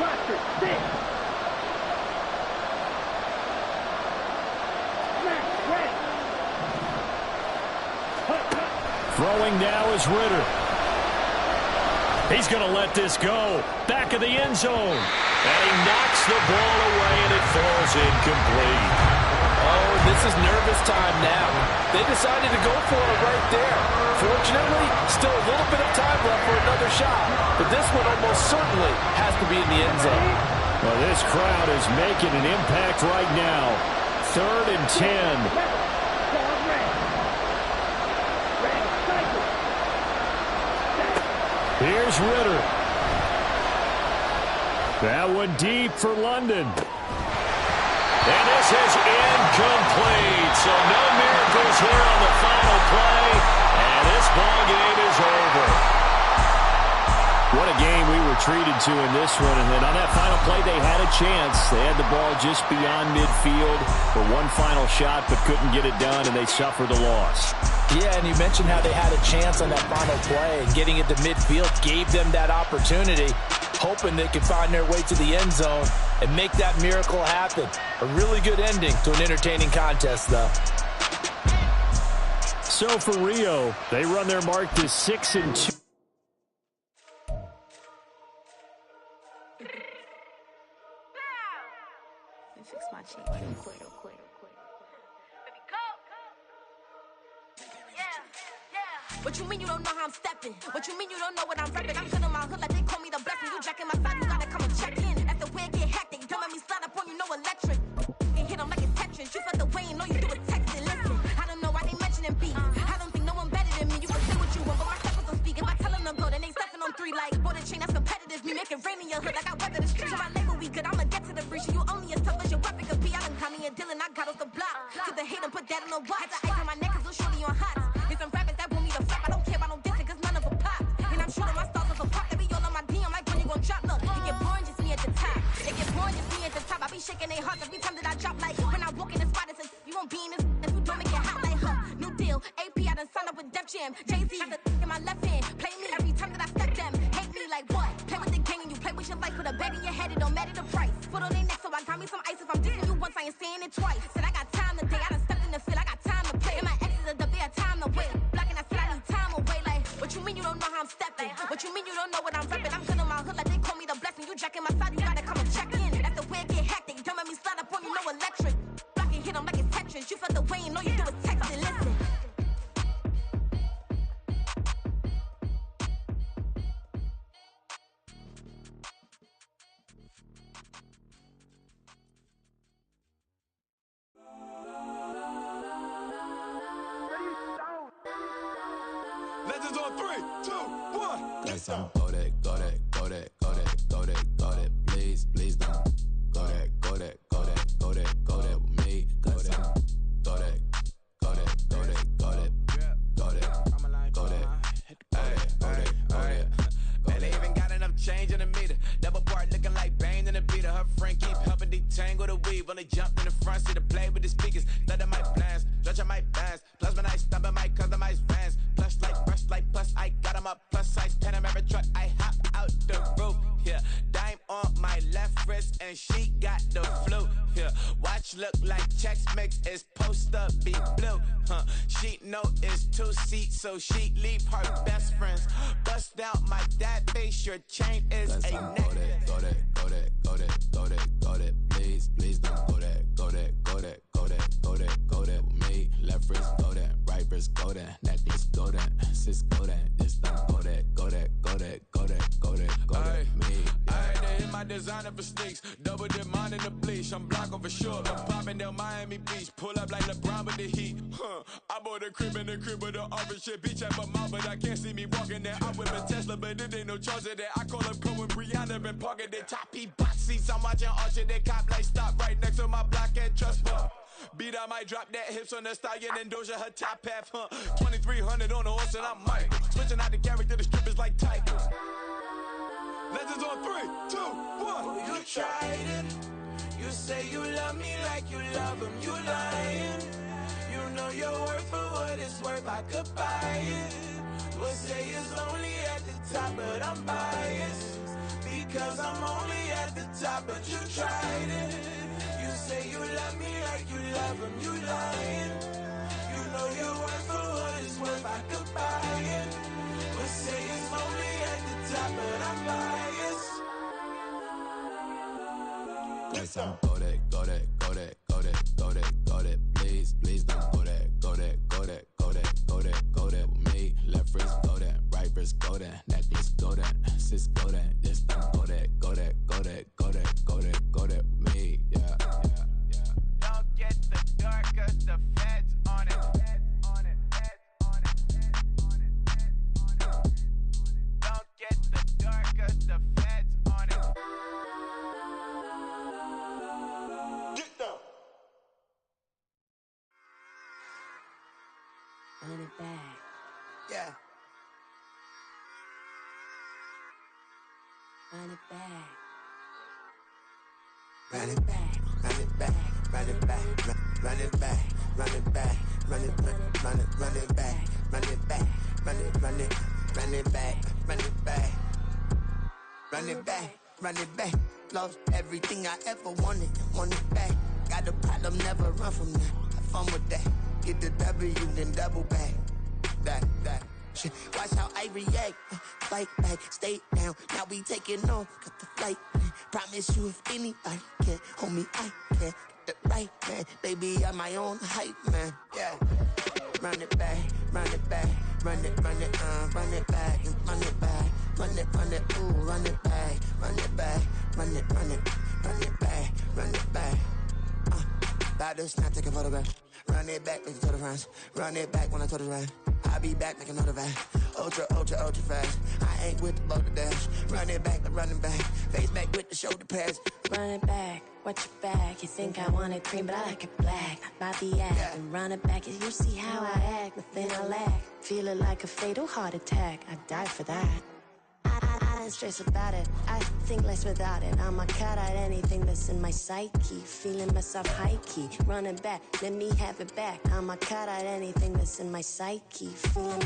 roster, 6. Smash, red. Throwing now is Ritter. He's going to let this go. Back of the end zone. And he knocks the ball away, and it falls incomplete. Oh, this is nervous time now. They decided to go for it right there. Fortunately, still a little bit of time left for another shot. But this one almost certainly has to be in the end zone. Well, this crowd is making an impact right now. 3rd and 10. Here's Ritter. That one deep for London. And this is incomplete. So no miracles here on the final play. And this ball game is over. What a game we were treated to in this one. And then on that final play, they had a chance. They had the ball just beyond midfield for one final shot, but couldn't get it done, and they suffered a loss. Yeah, and you mentioned how they had a chance on that final play, and getting it to midfield gave them that opportunity, hoping they could find their way to the end zone and make that miracle happen. A really good ending to an entertaining contest, though. So for Rio, they run their mark to 6-2. Fix my cheek. What you mean you don't know how I'm stepping? What you mean you don't know what I'm repping? I'm good in my hood like they call me the blessing. You jacking my side, you gotta come and check in. After where get hectic, don't make me slide up on you, no electric. And hit them like it's Tetris. You felt the way and all you do is text it. Listen, I don't know why they mentioning beef. I don't think no one better than me. You can say what you want, but my steppers don't speak. If I tell them to go, then they stepping on 3 like border chain. That's competitive. Me making rain in your hood like I weather the streets. So my label we good. I'ma get to the breach. You only as tough as your weapon could be. I done call me a Dylan. I got off the block. To the hate and put that on the watch. Had the ice on my neck 'cause little shorty on hot. It's some rappers that want me to flap. I don't care about no dissing 'cause none of them pop. And I'm shooting my stars off a pop. They be all on my DM like when you gon' drop. Look, it get boring just me at the top. It get boring just me at the top. I be shaking their hearts every time that I drop. Like when I walk in the spot, it says you won't be in this. If you don't make it hot like huh. New deal. AP, I done signed up with Def Jam. Jay-Z has the in my left hand. Play me every time that I step them. Hate me like what? Play with the gang and you play with your life. Put a bag in your head, it don't matter the price. Put on their neck, so I got me some ice. If I'm dissing you once, I ain't saying it twice. Said I got time today. I done stepped in the field. I got time to play. And my exes are the bare time to wait. Blocking, I said I need time away. Like, what you mean you don't know how I'm stepping? What you mean you don't know what I'm repping? I'm good in my hood like they call me the blessing. You jacking my side, you gotta come and check in. After where it get hectic, don't make me slide up on you, no electric. Blocking, hit them like it's Tetris. You felt the way and all you do is text it. Listen. Legends on 3, 2, 1. Let's go. Go that, go that, go that, go that, go that, go that. Please, please don't. Go that, go that, go that, go that, go that with me. Go that, go that, go that, go that, go that, go that, go that. Man, they even got enough change in the meter. Double part looking like Bane in the beater. Her friend keep helping detangle the weave. Only jumped in the front seat to play with the speakers. Thunder my plans, stretch my bands. Plus when I stumble my customized vans. Plush like brush like plus I got 'em up. Plus size Panamera truck. I hop out the roof. Yeah, dime on my left wrist and she got the flu. Yeah, watch look like Chex Mix is post up be blue. She know it's 2 seats, so she leave her best friends. Bust out my dad face, your chain is Let's a go neck. that, go that, go that, go that, go that, go that, please. for sneaks. Double dip mine in the bleach. I'm blocking for sure. I'm popping down Miami Beach. Pull up like LeBron with the heat. I bought a crib in the crib with the office shit. Beach at my mouth, but I can't see me walking there. I'm with a Tesla, but it ain't no charge of that. I call up Cohen, Brianna, been parking the top box seats. I'm watching Archer, they cop like stop right next to my block at Trust Fund. Beat, I might drop that hips on the stallion and Doja her top half, 2300 on the horse and I'm Mike. Switching out the character, the strippers like Tigers. Legends on 3, 2, 1. Oh, you tried it. You say you love me like you love him. You lying. You know your worth for what it's worth. I could buy it. We'll say it's only at the top, but I'm biased. Because I'm only at the top, but you tried it. You say you love me like you love him. You lying. You know your worth for what it's worth. I could buy it. We'll say it's only at the top, but I'm biased. Yes, I'm go that, go that, go that, go that, go that, go that. Please, please don't go that, go that, go that, go that, go that, go that with me. Left wrist go that, right wrist go that, necklace go that, sis go that. This don't go that, go that, go that, go that, go that, go that with me. Yeah, yeah, yeah. Don't get the dark, cause the feds on it. Don't get the dark, cause the feds on it. Get down. Run it back. Yeah. Run it back. Run it back, run it back, run it back, run it back, run it back, run it, run it, run it back, run it back, run it, run it, run it back, run it back, run it back, run it back. Lost everything I ever wanted, want it back. Got a problem, never run from that. Have fun with that. Get the W, then double back. That. Shit. Watch how I react. Fight back, stay down. Now we taking off, got the flight. Promise you if anybody can hold me, I can. Get the right man, baby, I'm my own hype man. Yeah. Run it back, run it back, run it, run it, run it back, run it back, run it, ooh, run it back, run it back, run it, run it, run it back, run it back. About to snap, take a photograph. Run it back, make it to the friends. Run it back when I told it right. I'll be back, make another back. Ultra, ultra, ultra fast. I ain't with the boat to dash. Run it back, I'm running back. Face back with the shoulder pads. Run it back, watch your back. You think I want it cream, but I like it black. Not by the act. Yeah. And run it back, and you see how I act. Nothing I lack. Feel it like a fatal heart attack. I'd die for that. I don't stress about it. I think less without it. I'm a cut at anything that's in my psyche. Feeling myself high key. Running back, let me have it back. I'm a cut at anything that's in my psyche. Feeling